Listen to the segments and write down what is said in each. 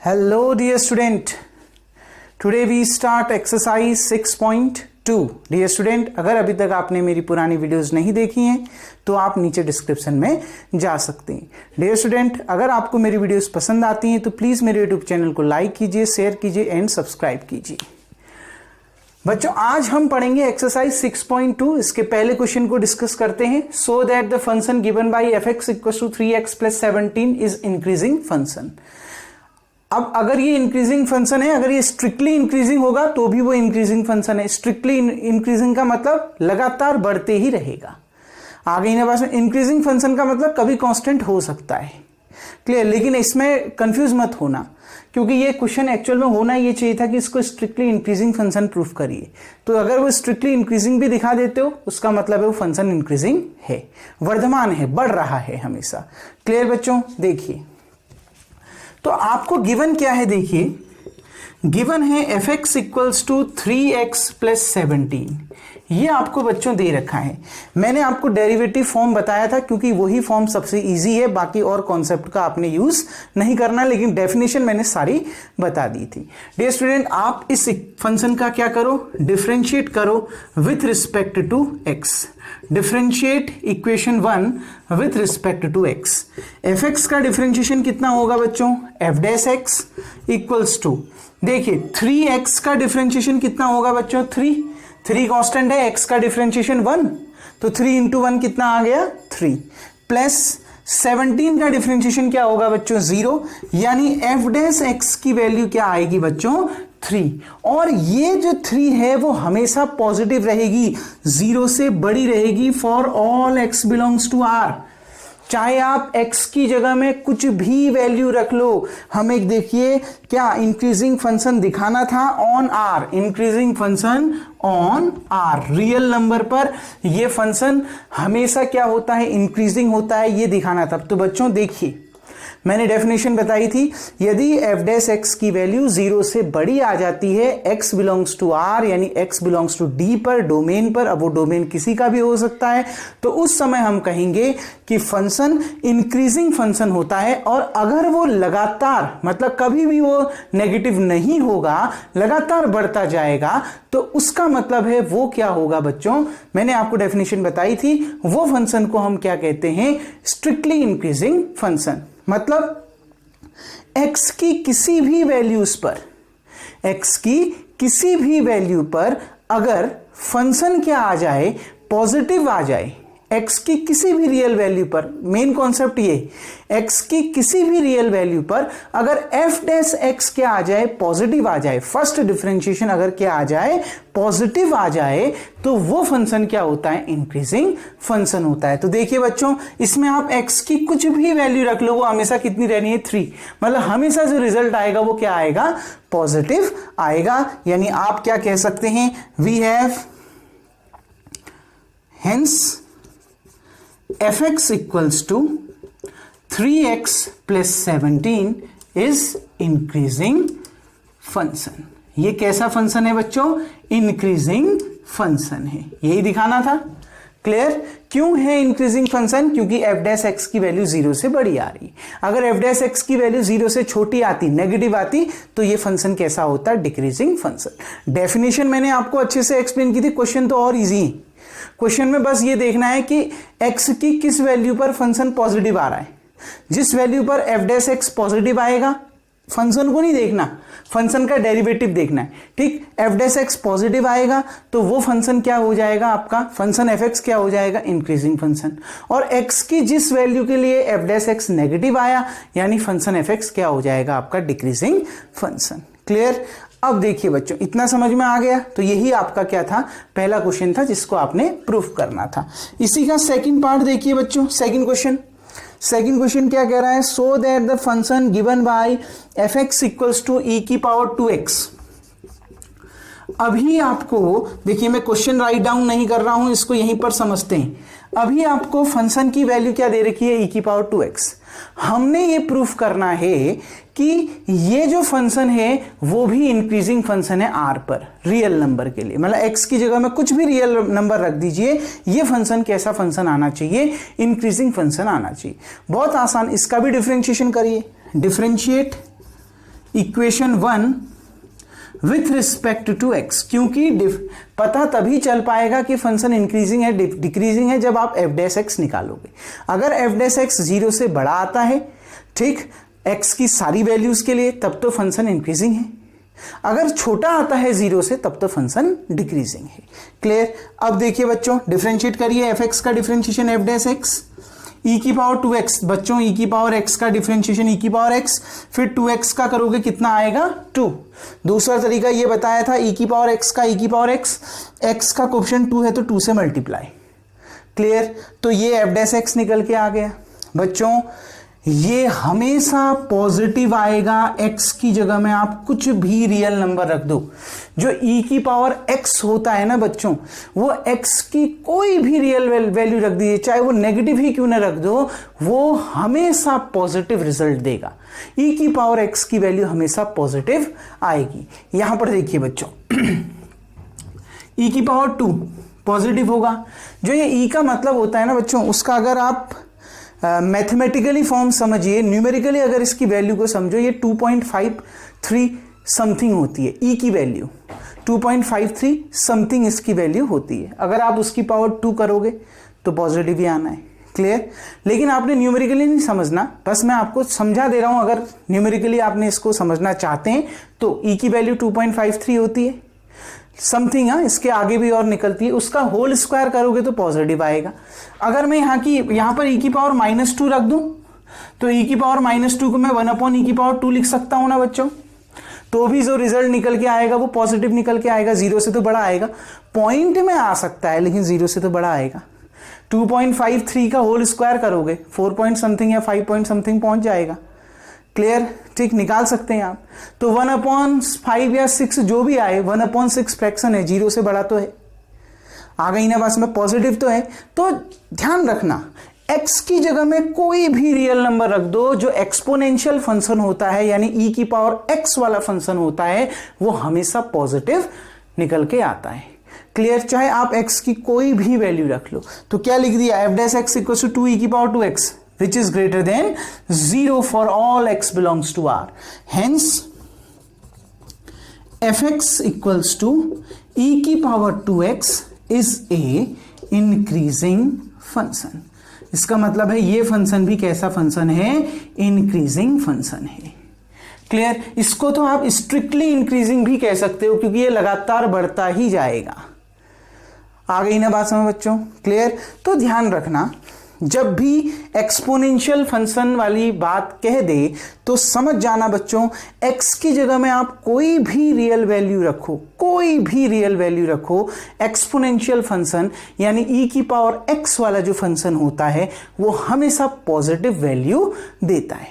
Hello dear student, today we start exercise 6.2. Dear student, अगर अभी तक आपने मेरी पुरानी वीडियोस नहीं देखी हैं तो आप नीचे डिस्क्रिप्शन में जा सकते हैं. Dear student, अगर आपको मेरी वीडियोस पसंद आती हैं तो प्लीज़ मेरे यूट्यूब चैनल को लाइक कीजिए, शेयर कीजिए एंड सब्सक्राइब कीजिए. बच्चों, आज हम पढ़ेंगे एक्सरसाइज 6.2. इसके पहले क्वेश्चन को डिस्कस करते हैं. So that the function given by fx equals to 3x plus 17 is increasing function. अब अगर ये इंक्रीजिंग फंक्शन है, अगर ये स्ट्रिक्टली इंक्रीजिंग होगा तो भी वो इंक्रीजिंग फंक्शन है. स्ट्रिक्टली इंक्रीजिंग का मतलब लगातार बढ़ते ही रहेगा. आगे इन पास में इंक्रीजिंग फंक्शन का मतलब कभी कांस्टेंट हो सकता है. क्लियर? लेकिन इसमें कंफ्यूज मत होना, क्योंकि ये क्वेश्चन एक्चुअल में होना ये चाहिए था कि इसको स्ट्रिक्टली इंक्रीजिंग फंक्शन प्रूफ करिए. तो अगर वो स्ट्रिक्टली इंक्रीजिंग भी दिखा देते हो उसका मतलब है वो फंक्शन इंक्रीजिंग है, वर्धमान है, बढ़ रहा है हमेशा. क्लियर बच्चों? देखिए, तो आपको गिवन क्या है. देखिए, गिवन है fx equals to 3x plus 17. ये आपको बच्चों दे रखा है. मैंने आपको डेरिवेटिव फॉर्म बताया था क्योंकि वही फॉर्म सबसे इजी है, बाकी और कॉन्सेप्ट का आपने यूज नहीं करना, लेकिन डेफिनेशन मैंने सारी बता दी थी. डियर स्टूडेंट, आप इस फंक्शन का क्या करो, डिफरेंशिएट करो with respect to x. Differentiate equation 1 with respect to x. fx का डिफरेंशिएशन कितना होगा बच्चों, f dash x equals to, देखिए 3x का डिफरेंशिएशन कितना होगा बच्चों, 3 कांस्टेंट है, x का डिफरेंशिएशन 1, तो 3 इंटू 1 कितना आ गया 3, प्लस 17 का डिफरेंशिएशन क्या होगा बच्चों 0, यानी f डैश x की वैल्यू क्या आएगी बच्चों 3. और ये जो 3 है वो हमेशा पॉजिटिव रहेगी, 0 से बड़ी रहेगी for all x belongs to r. चाहे आप x की जगह में कुछ भी वैल्यू रख लो, हमें देखिए क्या इंक्रीजिंग फंक्शन दिखाना था on r. Increasing function on r, real number पर ये फंक्शन हमेशा क्या होता है, इंक्रीजिंग होता है, ये दिखाना था. तो बच्चों देखिए, मैंने डेफिनेशन बताई थी, यदि f डैश x की वैल्यू 0 से बड़ी आ जाती है, x बिलोंग्स टू r यानी x बिलोंग्स टू d पर, डोमेन पर, अब वो डोमेन किसी का भी हो सकता है, तो उस समय हम कहेंगे कि फंक्शन इंक्रीजिंग फंक्शन होता है. और अगर वो लगातार, मतलब कभी भी वो नेगेटिव नहीं होगा, लगातार बढ़ता जाएगा, तो उसका मतलब है वो क्या होगा बच्चों, मैंने आपको डेफिनेशन बताई थी, वो फंक्शन को हम क्या कहते हैं, स्ट्रिक्टली इंक्रीजिंग फंक्शन. मतलब x की किसी भी वैल्यूज पर, x की किसी भी वैल्यू पर अगर फंक्शन क्या आ जाए, पॉजिटिव आ जाए, x की किसी भी रियल वैल्यू पर, मेन कॉन्सेप्ट ये, x की किसी भी रियल वैल्यू पर अगर f डैश x क्या आ जाए, पॉजिटिव आ जाए, फर्स्ट डिफरेंशिएशन अगर क्या आ जाए, पॉजिटिव आ जाए, तो वो फंक्शन क्या होता है, इंक्रीजिंग फंक्शन होता है. तो देखिए बच्चों, इसमें आप x की कुछ भी वैल्यू रख लो, वो हमेशा कितनी रहनी है 3, मतलब हमेशा जो रिजल्ट आएगा वो क्या आएगा, पॉजिटिव आएगा. यानी आप क्या कह सकते हैं, we have hence fx equals to 3x plus 17 is increasing function. ये कैसा फंक्शन है बच्चों, इंक्रीजिंग फंक्शन है, यही दिखाना था. क्लियर? क्यों है इंक्रीजिंग फंक्शन, क्योंकि f डैश x की वैल्यू 0 से बड़ी आ रही. अगर f डैश x की वैल्यू 0 से छोटी आती, नेगेटिव आती, तो ये फंक्शन कैसा होता, डिक्रीजिंग फंक्शन. डेफिनेशन मैंने आपको अच्छे से एक्सप्लेन की थी, क्वेश्चन तो और इजी है. क्वेश्चन में बस ये देखना है कि x की किस वैल्यू पर फंक्शन पॉजिटिव आ रहा है. जिस वैल्यू पर f डैश x पॉजिटिव आएगा, फंक्शन को नहीं देखना, फंक्शन का डेरिवेटिव देखना है. ठीक, f डैश x पॉजिटिव आएगा तो वो फंक्शन क्या हो जाएगा, आपका फंक्शन fx क्या हो जाएगा, इंक्रीजिंग फंक्शन. और x की जिस वैल्यू के लिए f डैश x नेगेटिव आया, यानी फंक्शन fx क्या हो जाएगा, आपका डिक्रीजिंग फंक्शन. क्लियर? अब देखिए बच्चों, इतना समझ में आ गया. तो यही आपका क्या था, पहला क्वेश्चन था जिसको आपने प्रूफ करना था. इसी का सेकंड पार्ट देखिए बच्चों, सेकंड क्वेश्चन क्या कह रहा है, so that the function given by fx equals to e की पावर 2x. अभी आपको देखिए, मैं क्वेश्चन राइट डाउन नहीं कर रहा हूं, इसको यहीं पर समझते हैं. अभी आपको फंक्शन की वैल्यू क्या दे रखी है, e की पावर 2x. हमने ये प्रूफ करना है कि ये जो फंक्शन है वो भी इंक्रीजिंग फंक्शन है r पर, रियल नंबर के लिए, मतलब x की जगह में कुछ भी रियल नंबर रख दीजिए, ये फंक्शन कैसा फंक्शन आना चाहिए, इंक्रीजिंग फंक्शन आना चाहिए. बहुत आसान, इसका भी डिफरेंशिएशन करिए. Differentiate equation 1 with respect to x, क्योंकि पता तभी चल पाएगा कि फंक्शन इंक्रीजिंग है डिक्रीजिंग है जब आप एफ डैश एक्स निकालोगे। अगर एफ डैश एक्स 0 से बड़ा आता है, ठीक, एक्स की सारी वैल्यूज के लिए, तब तो फंक्शन इंक्रीजिंग है। अगर छोटा आता है 0 से, तब तो फंक्शन डिक्रीजिंग है। क्लियर? अब देखिए बच्चों, डिफरेंशिएट करिए एफ एक्स का differentiation F dash x, e की पावर 2x, बच्चों e की पावर x का डिफरेंशिएशन e की पावर x, फिर 2x का करोगे कितना आएगा 2। दूसरा तरीका ये बताया था e की पावर x का e की पावर x का कोएफिशिएंट 2 है तो 2 से मल्टीप्लाई। क्लियर? तो ये एफ डैश एक्स निकल के आ गया। बच्चों ये हमेशा पॉजिटिव आएगा, x की जगह में आप कुछ भी रियल नंबर रख दो। जो e की पावर x होता है ना बच्चों, वो x की कोई भी रियल वैल्यू रख दीजिए, चाहे वो नेगेटिव ही क्यों ना रख दो, वो हमेशा पॉजिटिव रिजल्ट देगा। e की पावर x की वैल्यू हमेशा पॉजिटिव आएगी। यहां पर देखिए बच्चों e की पावर 2 पॉजिटिव होगा। जो ये e का मतलब होता है ना बच्चों, उसका अगर आप मैथमेटिकली फॉर्म समझिए, न्यूमेरिकली अगर इसकी वैल्यू को समझो, ये 2.53 समथिंग होती है। ई की वैल्यू 2.53 समथिंग इसकी वैल्यू होती है। अगर आप उसकी पावर 2 करोगे तो पॉजिटिव ही आना है। क्लियर? लेकिन आपने न्यूमेरिकली नहीं समझना, बस मैं आपको समझा दे रहा हूं। अगर न्यूमेरिकली आपने इसको समझना चाहते हैं तो ई की वैल्यू 2.53 होती है समथिंग, इसके आगे भी और निकलती है, उसका होल स्क्वायर करोगे तो पॉजिटिव आएगा। अगर मैं यहां पर e की पावर -2 रख दूं तो e की पावर -2 को मैं 1/e की पावर 2 लिख सकता हूं ना बच्चों, तो भी जो रिजल्ट निकल के आएगा वो पॉजिटिव निकल के आएगा। 0 से तो बड़ा आएगा, पॉइंट में आ सकता है लेकिन 0 से तो बड़ा आएगा। 2.53 का होल स्क्वायर करोगे 4 पॉइंट समथिंग या 5 पॉइंट समथिंग पहुंच जाएगा। क्लियर? ठीक, निकाल सकते हैं आप। तो 1/5 या 6 जो भी आए, 1/6 फ्रैक्शन है, 0 से बड़ा तो है, आ गई ना बस में, पॉजिटिव तो है। तो ध्यान रखना, x की जगह में कोई भी रियल नंबर रख दो, जो एक्सपोनेंशियल फंक्शन होता है यानी e की पावर x वाला फंक्शन होता है, वो हमेशा पॉजिटिव निकल के आता है। क्लियर? चाहे आप x की कोई भी वैल्यू रख लो। तो क्या लिख दिया, f dash x equal to 2e की power 2x which is greater than 0 for all x belongs to R. Hence, fx equals to e की power 2x is a increasing function. इसका मतलब है ये फंक्शन भी कैसा फंक्शन है, increasing function है। क्लियर? इसको तो आप स्ट्रिक्टली इंक्रीजिंग भी कह सकते हो क्योंकि ये लगातार बढ़ता ही जाएगा। आ गई ना बात समझ बच्चों? क्लियर? तो ध्यान रखना, जब भी एक्सपोनेंशियल फंक्शन वाली बात कह दे तो समझ जाना बच्चों, x की जगह में आप कोई भी रियल वैल्यू रखो, कोई भी रियल वैल्यू रखो, एक्सपोनेंशियल फंक्शन यानी e की पावर x वाला जो फंक्शन होता है वो हमेशा पॉजिटिव वैल्यू देता है।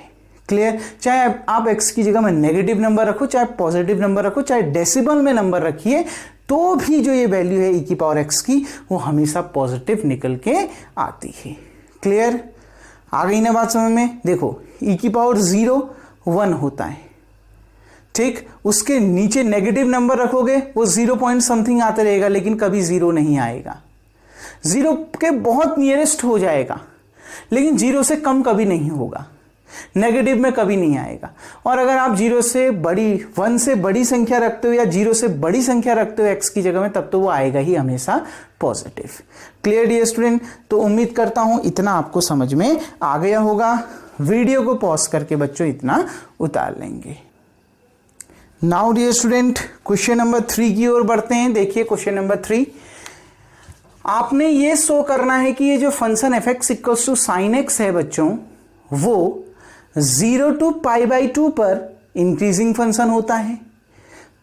क्लियर? चाहे आप x की जगह में नेगेटिव नंबर रखो, चाहे पॉजिटिव नंबर रखो, चाहे डेसिमल में नंबर रखिए, तो भी जो ये वैल्यू है e की पावर x की, वो हमेशा पॉजिटिव निकल के आती है। क्लियर? आ गई ना बात समझ में? देखो e की पावर 0 1 होता है, ठीक, उसके नीचे नेगेटिव नंबर रखोगे वो 0 पॉइंट समथिंग आते रहेगा लेकिन कभी 0 नहीं आएगा। 0 के बहुत नियरेस्ट हो जाएगा लेकिन 0 से कम कभी नहीं होगा, नेगेटिव में कभी नहीं आएगा। और अगर आप 0 से बड़ी 1 से बड़ी संख्या रखते हो या 0 से बड़ी संख्या रखते हो x की जगह में, तब तो वो आएगा ही हमेशा पॉजिटिव। Clear dear student? तो उम्मीद करता हूं इतना आपको समझ में आ गया होगा। वीडियो को पॉज करके बच्चों इतना उतार लेंगे। Now dear student question number 3 की ओर बढ़ते हैं। देखिए क्वेश्चन नंबर 3, आपने ये शो करना है कि ये जो function fx equals to sin x है बच्चों, वो 0 to π/2 पर इंक्रीजिंग फंक्शन होता है।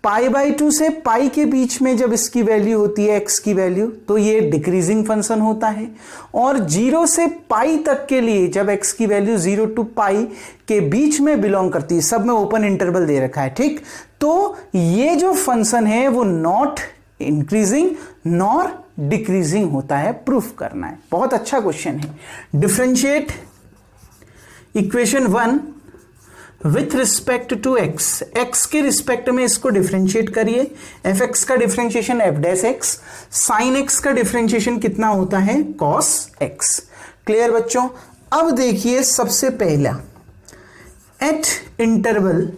π/2 से पाई के बीच में जब इसकी वैल्यू होती है x की वैल्यू, तो ये डिक्रीजिंग फंक्शन होता है। और 0 से पाई तक के लिए जब x की वैल्यू 0 to पाई के बीच में बिलोंग करती है, सब में ओपन इंटरवल दे रखा है, ठीक, तो ये जो फंक्शन है वो नॉट इंक्रीजिंग नॉर डिक्रीजिंग होता है, प्रूफ करना है। बहुत अच्छा क्वेश्चन है। Differentiate equation 1 with respect to x, x के रिस्पेक्ट में इसको डिफरेंशिएट करिए। fx का differentiation f dash x, sin x का डिफरेंशिएशन कितना होता है, cos x। क्लियर बच्चों? अब देखिए सबसे पहला, एट इंटरवल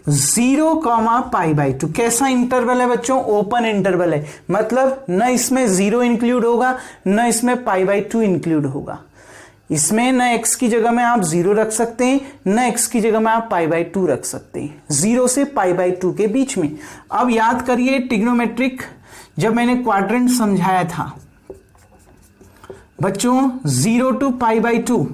0,π/2। कैसा इंटरवल है बच्चों? ओपन इंटरवल है, मतलब न इसमें 0 इंक्लूड होगा न इसमें π/2 इंक्लूड होगा। इसमें न x की जगह में आप 0 रख सकते हैं, न x की जगह में आप π/2 रख सकते हैं, 0 से π/2 के बीच में। अब याद करिए ट्रिग्नोमेट्रिक, जब मैंने क्वाड्रेंट समझाया था बच्चों 0 to π/2,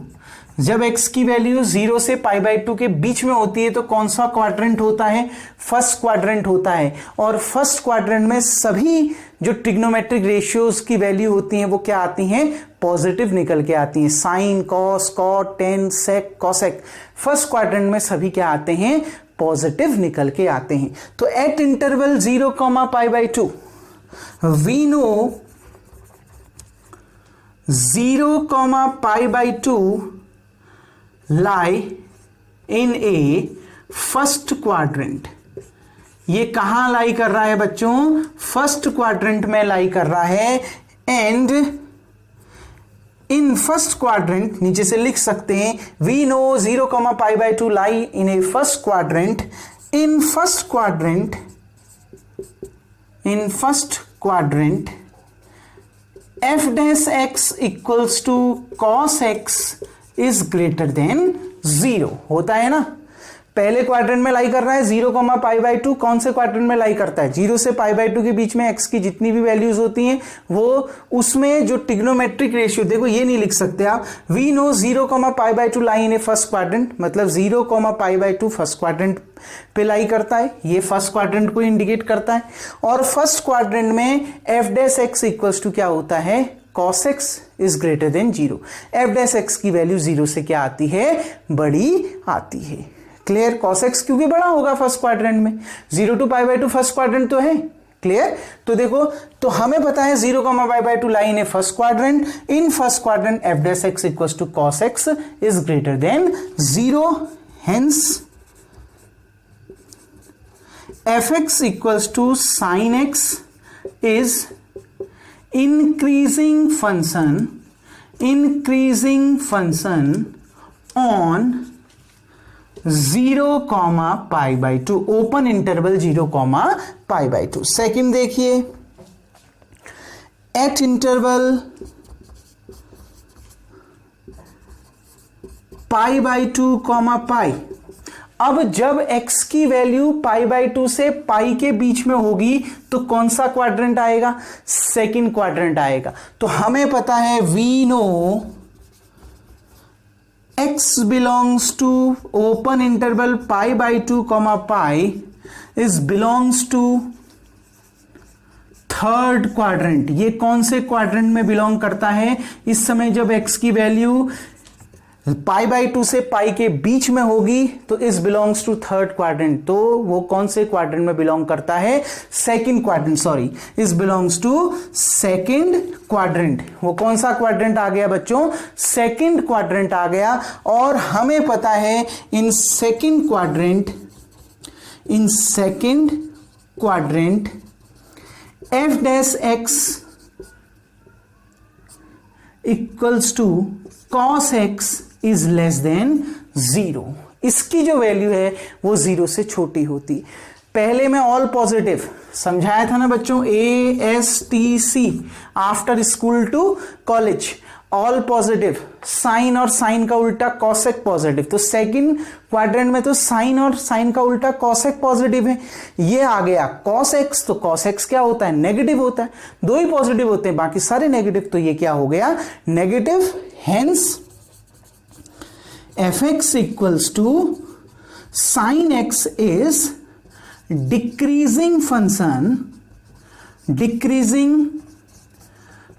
जब x की वैल्यू 0 से π/2 के बीच में होती है तो कौन सा क्वाड्रेंट होता है? फर्स्ट क्वाड्रेंट होता है। और फर्स्ट क्वाड्रेंट में सभी जो ट्रिग्नोमेट्रिक रेशियोज की वैल्यू होती हैं वो क्या आती हैं? पॉजिटिव निकल के आती हैं। साइन, कॉस, कॉट, टेन, सेक, कॉसेक, फर्स्ट क्वाड्रेंट में सभी क्या आते हैं? पॉजिटिव निकल के आते हैं। तो at interval 0,π/2 we know 0,π/2 lie in a first quadrant. ये कहां लाई कर रहा है बच्चों? फर्स्ट क्वाड्रेंट में लाई कर रहा है। एंड इन फर्स्ट क्वाड्रेंट, नीचे से लिख सकते हैं we know 0,π/2 lie in a first quadrant. In first quadrant f dash x equals to cos x is greater than 0 होता है ना। पहले क्वाड्रेंट में लाई कर रहा है 0,π/2। कौन से क्वाड्रेंट में लाई करता है? 0 से π/2 के बीच में x की जितनी भी वैल्यूज होती हैं वो उसमें जो ट्रिग्नोमेट्रिक रेशियो, देखो ये नहीं लिख सकते आप, we know 0,π/2 lie in a first quadrant, मतलब 0,π/2 फर्स्ट क्वाड्रेंट पे लाई करता है। ये फर्स्ट क्वाड्रेंट को इंडिकेट करता है। और फर्स्ट क्वाड्रेंट में f dash x equals to क्या होता है? cos x is greater than 0। f dash x की वैल्यू 0 से क्या आती है? बड़ी आती है। क्लियर? cos x क्योंकि बड़ा होगा फर्स्ट क्वाड्रेंट में, 0 to π/2 फर्स्ट क्वाड्रेंट तो है। क्लियर? तो देखो, तो हमें पता है 0,π/2 lie in a first quadrant. In first quadrant f dash x equals to cos x is greater than 0। Hence fx equals to sin x is increasing function on 0,π/2, open interval 0,π/2। Second देखिए, at interval π/2, π। अब जब x की value π/2 से पाई के बीच में होगी तो कौन सा क्वाड्रेंट आएगा? सेकंड क्वाड्रेंट आएगा। तो हमें पता है we know x belongs to open interval π/2, π is belongs to third quadrant. ये कौन से क्वाड्रेंट में बिलोंग करता है? इस समय जब x की वैल्यू π/2 से पाई के बीच में होगी तो इस बिलोंग्स टू थर्ड क्वाड्रेंट। तो वो कौन से क्वाड्रेंट में बिलोंग करता है? सेकंड क्वाड्रेंट, सॉरी, इस बिलोंग्स टू सेकंड क्वाड्रेंट। वो कौन सा क्वाड्रेंट आ गया बच्चों? सेकंड क्वाड्रेंट आ गया। और हमें पता है in second quadrant f dash x equals to cos x is less than 0। इसकी जो वैल्यू है वो 0 से छोटी होती। पहले मैं ऑल पॉजिटिव समझाया था ना बच्चों, ASTC, after school to college, all positive, sine और साइन का उल्टा कॉसेक पॉजिटिव। तो सेकंड क्वाड्रेंट में तो साइन और साइन का उल्टा कॉसेक पॉजिटिव है। ये आ गया cos x, तो cos x क्या होता है? नेगेटिव होता है। दो ही पॉजिटिव होते हैं, बाकी सारे नेगेटिव, तो ये क्या हो गया? Negative. Hence fx equals to sin x is decreasing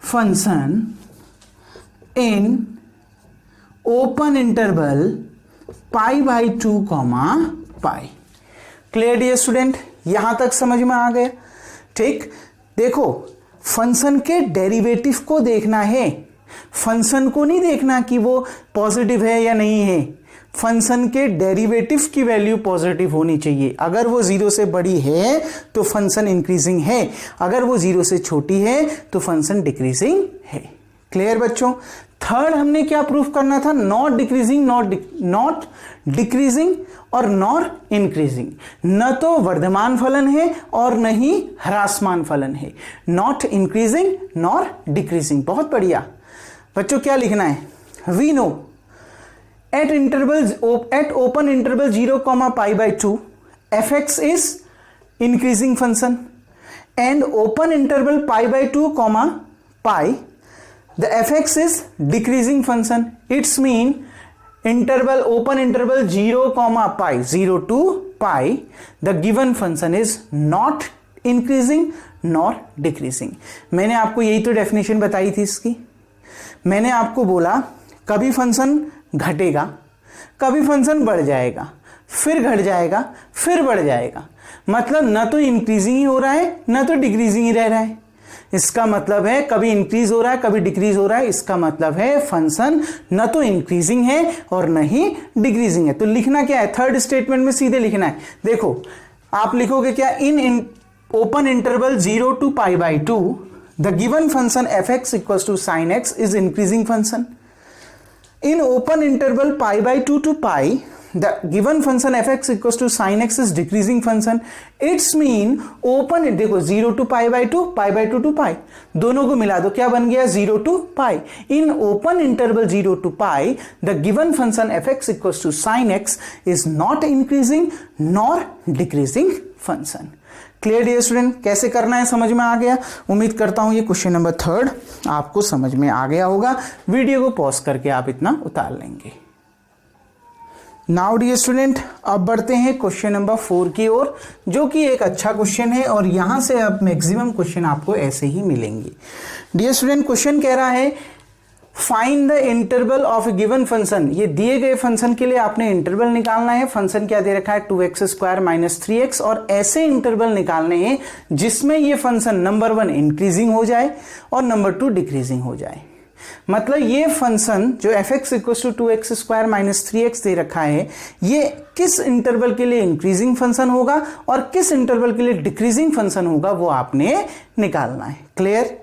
function in open interval π/2, π। Clear dear student? यहां तक समझ में आ गया? ठीक, देखो फंक्शन के डेरिवेटिव को देखना है, फंक्शन को नहीं देखना कि वो पॉजिटिव है या नहीं है। फंक्शन के डेरिवेटिव की वैल्यू पॉजिटिव होनी चाहिए। अगर वो 0 से बड़ी है तो फंक्शन इंक्रीजिंग है, अगर वो 0 से छोटी है तो फंक्शन डिक्रीजिंग है। क्लियर बच्चों? थर्ड हमने क्या प्रूफ करना था, नॉट डिक्रीजिंग, नॉट डिक्रीजिंग और नॉट इंक्रीजिंग, न तो वर्धमान फलन है और न ही ह्रासमान फलन है, नॉट इंक्रीजिंग नॉट डिक्रीजिंग। बहुत बढ़िया बच्चों, क्या लिखना है, we know at interval at open interval 0, π/2 fx is increasing function and open interval π/2, π the fx is decreasing function. It's mean interval open interval 0, π 0 to π the given function is not increasing nor decreasing. मैंने आपको यही तो definition बताई थी इसकी। मैंने आपको बोला कभी फंक्शन घटेगा, कभी फंक्शन बढ़ जाएगा, फिर घट जाएगा, फिर बढ़ जाएगा। मतलब न तो इंक्रीजिंग ही हो रहा है न तो डिक्रीजिंग ही रह रहा है। इसका मतलब है कभी इंक्रीज हो रहा है कभी डिक्रीज हो रहा है। इसका मतलब है फंक्शन न तो इंक्रीजिंग है और न ही डिक्रीजिंग है। तो लिखना क्या है, थर्ड स्टेटमेंट में सीधे लिखना है। देखो आप लिखोगे क्या, in open interval 0 to π/2 the given function fx equals to sin x is increasing function. In open interval π/2 to π the given function fx equals to sin x is decreasing function. It's mean open, देखो 0 to π/2, π/2 to π, दोनों को मिला दो, क्या बन गया 0 to π. In open interval 0 to π the given function fx equals to sin x is not increasing nor decreasing function. Clear dear student, कैसे करना है समझ में आ गया। उम्मीद करता हूं ये क्वेश्चन नंबर 3 आपको समझ में आ गया होगा। वीडियो को पॉज करके आप इतना उतार लेंगे। नाउ डियर स्टूडेंट, अब बढ़ते हैं क्वेश्चन नंबर 4 की ओर, जो कि एक अच्छा क्वेश्चन है और यहां से अब मैक्सिमम क्वेश्चन आपको ऐसे ही मिलेंगे। डियर स्टूडेंट, क्वेश्चन कह रहा है find the interval of A given function. ये दिए गए फंक्शन के लिए आपने इंटरवल निकालना है। फंक्शन क्या दे रखा है, 2x² - 3x, और ऐसे इंटरवल निकालने हैं जिसमें ये फंक्शन नंबर 1 इंक्रीजिंग हो जाए और नंबर 2 डिक्रीजिंग हो जाए। मतलब ये फंक्शन जो fx equals to 2x² - 3x दे रखा है, ये किस इंटरवल के लिए इंक्रीजिंग फंक्शन होगा और किस इंटरवल के लिए डिक्रीजिंग फंक्शन होगा वो आपने निकालना है। क्लियर,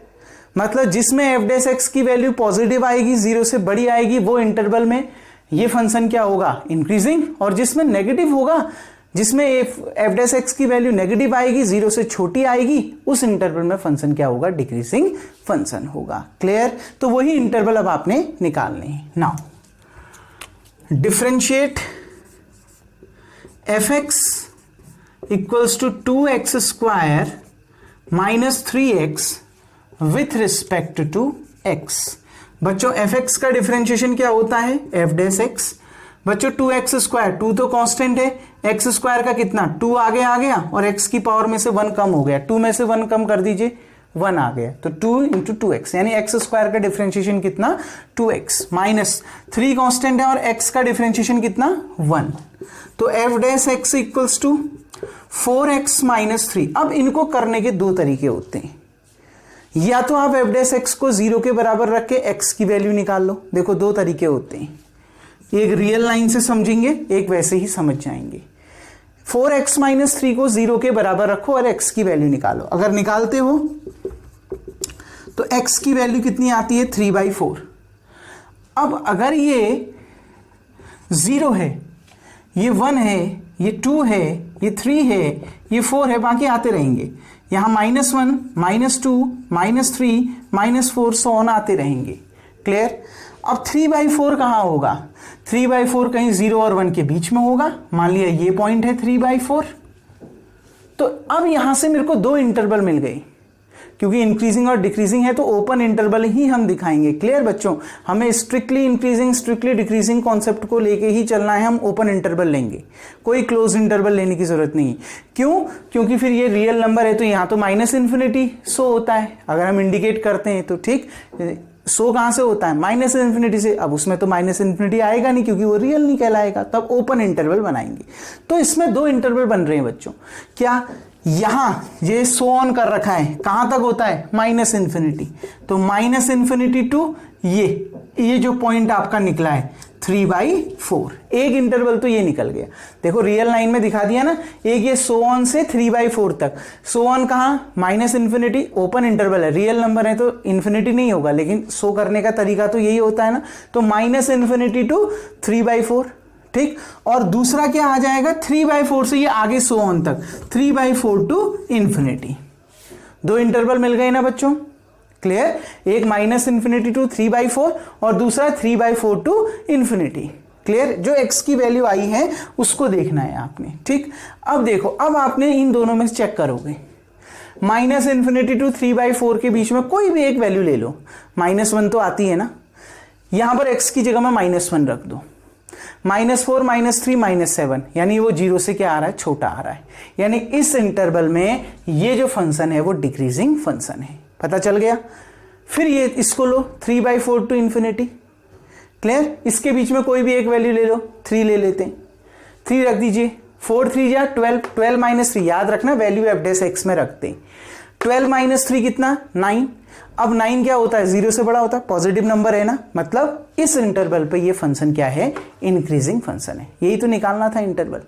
मतलब जिसमें f' की वैल्यू पॉजिटिव आएगी, 0 से बड़ी आएगी, वो इंटरवल में ये फंक्शन क्या होगा, इंक्रीजिंग, और जिसमें नेगेटिव होगा, जिसमें f' की वैल्यू नेगेटिव आएगी, 0 से छोटी आएगी, उस इंटरवल में फंक्शन क्या होगा, डिक्रीजिंग फंक्शन होगा। क्लियर, तो वही इंटरवल अब आपने निकालने हैं। Now differentiate fx equals to 2x² - 3x with respect to x। बच्चों fx का डिफरेंशिएशन क्या होता है, f'। बच्चों 2x², 2 तो कांस्टेंट है, x² का कितना 2 आगे आ गया और x की पावर में से 1 कम हो गया, 2 में से 1 कम कर दीजिए, 1 आ गया, तो 2 × 2x, यानी x² का डिफरेंशिएशन कितना 2x, माइनस 3 कांस्टेंट है और x का डिफरेंशिएशन कितना 1, तो f' इक्वल्स टू 4x - 3। अब इनको करने के दो तरीके होते हैं, या तो आप f' को 0 के बराबर रख के x की वैल्यू निकाल लो। देखो दो तरीके होते हैं, एक रियल लाइन से समझेंगे, एक वैसे ही समझ जाएंगे। 4x - 3 को 0 के बराबर रखो और x की वैल्यू निकालो। अगर निकालते हो तो x की वैल्यू कितनी आती है, 3/4। अब अगर ये 0 है, ये 1 है, ये 2 है, ये 3 है, ये 4 है, बाकी आते रहेंगे। यहां -1 - 2 - 3 - 4 सो ऑन आते रहेंगे। क्लियर, अब 3/4 कहां होगा, 3/4 कहीं 0 और 1 के बीच में होगा। मान लिया ये पॉइंट है 3/4। तो अब यहां से मेरे को दो इंटरवल मिल गए, क्योंकि इंक्रीजिंग और डिक्रीजिंग है तो ओपन इंटरवल ही हम दिखाएंगे। क्लियर बच्चों, हमें strictly increasing strictly decreasing concept को लेके ही चलना है। हम ओपन इंटरवल लेंगे, कोई क्लोज इंटरवल लेने की जरूरत नहीं। क्यों, क्योंकि फिर ये रियल नंबर है तो यहां तो -∞ शो होता है। अगर हम इंडिकेट करते हैं तो ठीक, शो कहां से होता है, -∞ से। अब उसमें तो -∞ आएगा नहीं क्योंकि वो रियल नहीं कहलाएगा, तब ओपन इंटरवल बनाएंगे। तो इसमें दो इंटरवल बन रहे हैं बच्चों। क्या, यहां ये शो ऑन कर रखा है, कहां तक होता है, -∞, तो -∞ टू ये जो पॉइंट आपका निकला है 3/4। एक इंटरवल तो ये निकल गया, देखो रियल लाइन में दिखा दिया ना, एक ये सो ऑन से 3/4 तक। सो ऑन कहाँ, माइनस इन्फिनिटी, ओपन इंटरवल है, रियल नंबर है तो इन्फिनिटी नहीं होगा, लेकिन सो करने का तरीका तो यही होता है ना, तो माइनस इन्फिनिटी टू 3/4, ठीक। और दूसरा क्या आ जाएगा, 3/4 से ये आगे सो ऑन तक, 3/4 टू इन्फिनिटी। दो इंटरवल मिल गए ना बच्चों, क्लियर। एक माइनस इन्फिनिटी टू 3/4 और दूसरा 3/4 टू इन्फिनिटी, क्लियर। जो x की वैल्यू आई है उसको देखना है आपने, ठीक। अब देखो, अब आपने इन दोनों में चेक करोगे, माइनस इन्फिनिटी टू 3/4 के बीच में कोई भी एक वैल्यू ले लो, -1 तो आती है ना, यहां पर x की जगह में -1 रख दो, -4 -3 -7, यानी वो 0 से क्या आ रहा है, छोटा आ रहा है, यानी इस इंटरवल में ये जो फंक्शन है वो डिक्रीजिंग फंक्शन है, पता चल गया। फिर ये इसको लो 3/4 टू इन्फिनिटी, क्लियर। इसके बीच में कोई भी एक वैल्यू ले लो, 3 ले लेते हैं, 3 रख दीजिए, 4 3 जा 12, 12 - 3, याद रखना वैल्यू f' में रखते हैं, 12 - 3 कितना, 9। अब 9 क्या होता है, 0 से बड़ा होता है, पॉजिटिव नंबर है ना, मतलब इस इंटरवल पे ये फंक्शन क्या है, इंक्रीजिंग फंक्शन है, यही तो निकालना था इंटरवल।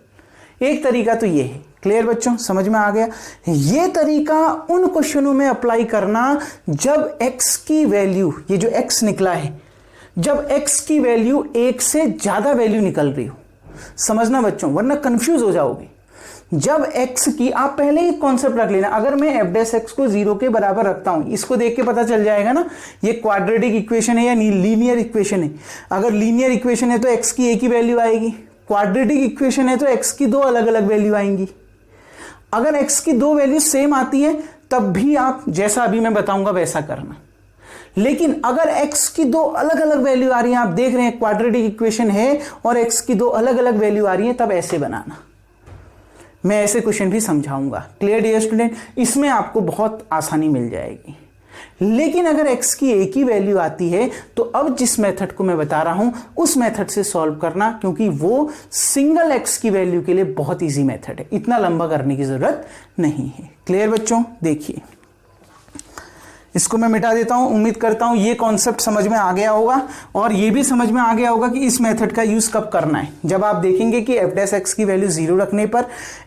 एक तरीका तो ये है, क्लियर बच्चों, समझ में आ गया। ये तरीका उन क्वेश्चनों में अप्लाई करना जब x की वैल्यू, ये जो x निकला है, जब x की वैल्यू 1 से ज्यादा वैल्यू निकल रही हो, समझना बच्चों, वरना कंफ्यूज हो जाओगे। जब x की, आप पहले ही कॉन्सेप्ट रख लेना, अगर मैं f' को 0 के बराबर रखता हूं, इसको देख के पता चल जाएगा ना ये क्वाड्रेटिक इक्वेशन है या लीनियर इक्वेशन है। अगर लीनियर इक्वेशन है तो x की एक ही वैल्यू आएगी, क्वाड्रेटिक इक्वेशन है तो x की दो अलग अलग वैल्यू आएंगी। अगर x की दो वैल्यू सेम आती है तब भी आप जैसा अभी मैं बताऊंगा वैसा करना, लेकिन अगर x की दो अलग अलग वैल्यू आ रही है, आप देख रहे हैं क्वाड्रेटिक इक्वेशन है और x की दो अलग अलग वैल्यू आ रही है, तब ऐसे बनाना। मैं ऐसे क्वेश्चन भी समझाऊंगा, क्लियर डियर स्टूडेंट, इसमें आपको बहुत आसानी मिल जाएगी। लेकिन अगर x की एक ही वैल्यू आती है तो अब जिस मेथड को मैं बता रहा हूं उस मेथड से सॉल्व करना, क्योंकि वो सिंगल x की वैल्यू के लिए बहुत इजी मेथड है, इतना लंबा करने की जरूरत नहीं है। क्लियर बच्चों, देखिए इसको मैं मिटा देता हूं। उम्मीद करता हूं ये कॉन्सेप्ट समझ में आ गया होगा और ये भी समझ में आ गया होगा कि इस मेथड का यूज कब करना है, जब आप देखेंगे कि f' की वैल्यू 0 रखने पर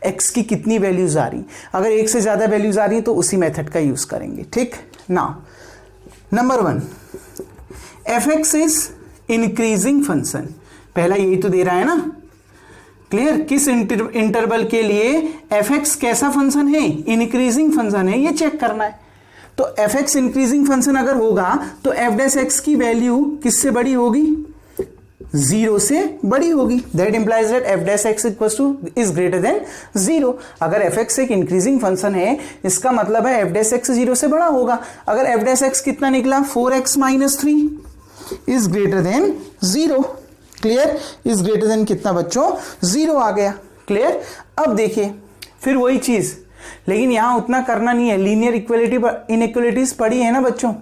x की कितनी वैल्यूज आ रही, अगर एक से ज्यादा वैल्यूज आ रही तो उसी मेथड का यूज करेंगे, ठीक। Now number 1, f(x) is increasing function, पहला यही तो दे रहा है ना, क्लियर। किस इंटरवल के लिए f(x) कैसा फंक्शन है, इंक्रीजिंग फंक्शन है, ये चेक करना है। तो f(x) इंक्रीजिंग फंक्शन अगर होगा तो f' की वैल्यू किससे बड़ी होगी, 0 से बड़ी होगी। That implies that f' is greater than 0। अगर f(x) एक इंक्रीजिंग फंक्शन है, इसका मतलब है f' 0 से बड़ा होगा। अगर f' कितना निकला, 4x - 3 is greater than 0, clear. Is greater then कितना बच्चों, 0 आ गया, क्लियर। अब देखिए फिर वही चीज, लेकिन यहां उतना करना नहीं है, लीनियर इनइक्वालिटीज पढ़ी है ना बच्चों,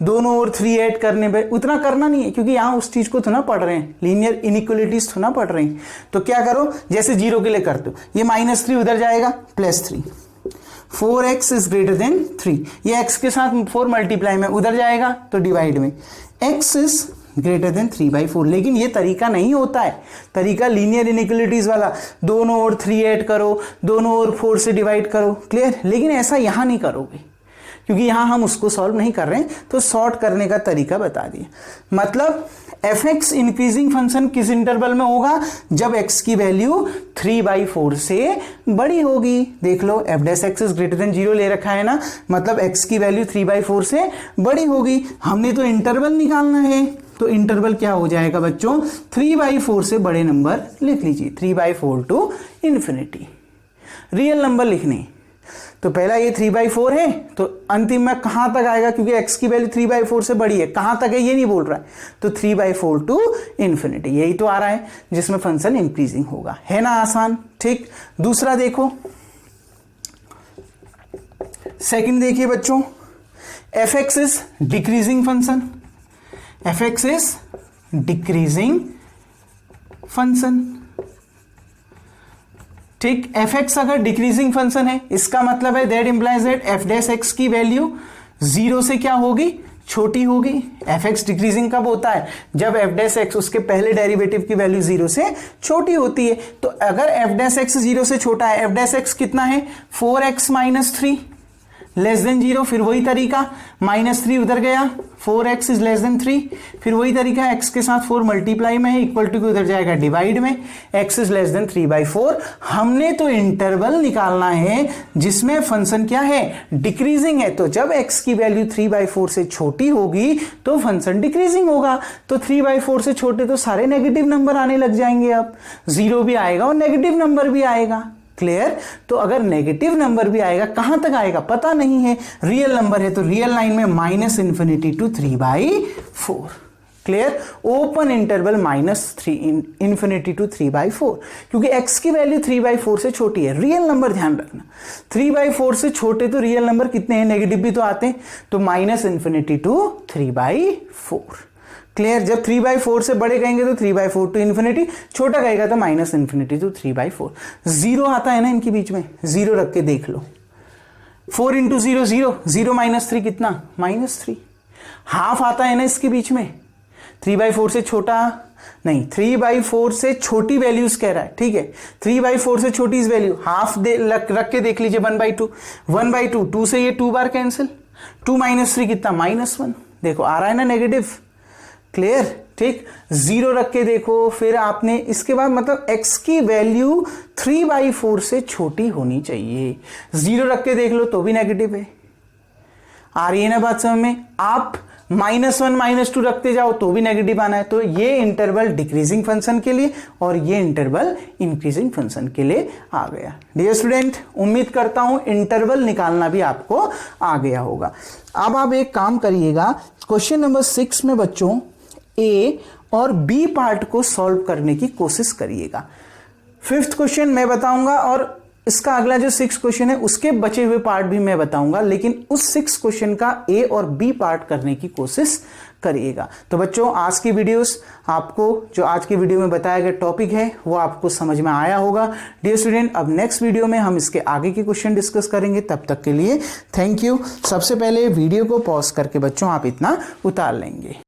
दोनों ओर 3 ऐड करने पे उतना करना नहीं है, क्योंकि यहां उस चीज को तो ना पढ़ रहे हैं, लीनियर इनइक्वालिटीज तो ना पढ़ रहे हैं। तो क्या करो, जैसे 0 के लिए करते हो, ये -3 उधर जाएगा, +3, 4x इज ग्रेटर देन 3, ये x के साथ 4 मल्टीप्लाई में उधर जाएगा तो डिवाइड में, x इज ग्रेटर देन 3/4। लेकिन ये तरीका नहीं होता है, तरीका लीनियर इनइक्वालिटीज वाला, दोनों ओर 3 ऐड करो, दोनों ओर 4 से डिवाइड करो, क्लियर। लेकिन ऐसा यहां नहीं करोगे, क्योंकि यहां हम उसको सॉल्व नहीं कर रहे हैं, तो सॉर्ट करने का तरीका बता दिए। मतलब f(x) इंक्रीजिंग फंक्शन किस इंटरवल में होगा, जब x की वैल्यू 3/4 से बड़ी होगी। देख लो f' इज ग्रेटर देन 0 ले रखा है ना, मतलब x की वैल्यू 3/4 से बड़ी होगी। हमने तो इंटरवल निकालना है, तो इंटरवल क्या हो जाएगा बच्चों, 3/4 से बड़े नंबर लिख लीजिए, 3/4 टू इन्फिनिटी। रियल नंबर लिखने, तो पहला ये 3/4 है, तो अंतिम में कहां तक आएगा, क्योंकि x की वैल्यू 3/4 से बड़ी है, कहां तक है ये नहीं बोल रहा है, तो 3/4 टू इन्फिनिटी, यही तो आ रहा है जिसमें फंक्शन इंक्रीजिंग होगा, है ना आसान, ठीक। दूसरा देखो, सेकंड देखिए बच्चों, f(x) is decreasing function, f(x) is decreasing function, ठीक। f(x) अगर डिक्रीजिंग फंक्शन है, इसका मतलब है दैट इंप्लाइज दैट f' की वैल्यू 0 से क्या होगी, छोटी होगी। एफ एक्स डिक्रीजिंग कब होता है? जब एफ डैश एक्स उसके पहले डेरिवेटिव की वैल्यू 0 से छोटी होती है। तो अगर एफ डैश एक्स 0 से छोटा है, एफ डैश एक्स कितना है? 4x माइनस 3 लेस देन 0, फिर वही तरीका -3 उधर गया, 4x इज लेस देन 3, फिर वही तरीका x के साथ 4 मल्टीप्लाई में है, इक्वल टू के उधर जाएगा डिवाइड में, x इज लेस देन 3/4। हमने तो इंटरवल निकालना है जिसमें फंक्शन क्या है? डिक्रीजिंग है। तो जब x की वैल्यू 3/4 से छोटी होगी तो फंक्शन डिक्रीजिंग होगा। तो 3/4 से छोटे तो सारे नेगेटिव नंबर आने लग जाएंगे, अब 0 भी आएगा और नेगेटिव नंबर भी आएगा। क्लियर? तो अगर नेगेटिव नंबर भी आएगा, कहां तक आएगा पता नहीं है, रियल नंबर है तो रियल लाइन में -∞ to 3/4। Clear? Open interval -∞ to 3/4, क्योंकि x की वैल्यू 3/4 से छोटी है। रियल नंबर ध्यान रखना, 3/4 से छोटे तो रियल नंबर कितने हैं? नेगेटिव भी तो आते हैं, तो -∞ to 3/4। क्लियर? जब 3/4 से बड़े कहेंगे तो 3/4 to ∞, छोटा कहेगा तो -∞ to 3/4। 0 आता है ना इनके बीच में, 0 रख के देख लो। 4 × 0 0, 0 - 3 कितना? -3। हाफ आता है ना इसके बीच में, 3/4 से छोटा नहीं, 3/4 से छोटी वैल्यूज कह रहा है, ठीक है। 3/4 से छोटी इस वैल्यू हाफ रख के देख लीजिए, 1/2, 1/2, 2 से ये 2 बार कैंसिल, 2 - 3 कितना? -1। देखो आ रहा है ना नेगेटिव। क्लियर? ठीक, 0 रख के देखो, फिर आपने इसके बाद मतलब x की वैल्यू 3/4 से छोटी होनी चाहिए। 0 रख के देख लो तो भी नेगेटिव है। आ रही है ना बात समझ में? आप -1 -2 रखते जाओ तो भी नेगेटिव आना है। तो ये इंटरवल डिक्रीजिंग फंक्शन के लिए और ये इंटरवल इंक्रीजिंग फंक्शन के लिए आ गया। डियर स्टूडेंट, उम्मीद करता हूं इंटरवल निकालना भी आपको आ गया होगा। अब आप एक काम करिएगा, क्वेश्चन नंबर 6 में बच्चों ए और बी पार्ट को सॉल्व करने की कोशिश करिएगा। 5th क्वेश्चन मैं बताऊंगा और इसका अगला जो 6 क्वेश्चन है उसके बचे हुए पार्ट भी मैं बताऊंगा, लेकिन उस 6 क्वेश्चन का ए और बी पार्ट करने की कोशिश करिएगा। तो बच्चों, आज की वीडियोस आपको, जो आज की वीडियो में बताया गया टॉपिक है वो आपको समझ में आया होगा। डियर स्टूडेंट, अब नेक्स्ट वीडियो में हम इसके आगे के क्वेश्चन डिस्कस करेंगे। तब तक के लिए थैंक यू। सबसे पहले वीडियो को पॉज करके बच्चों आप इतना उतार लेंगे।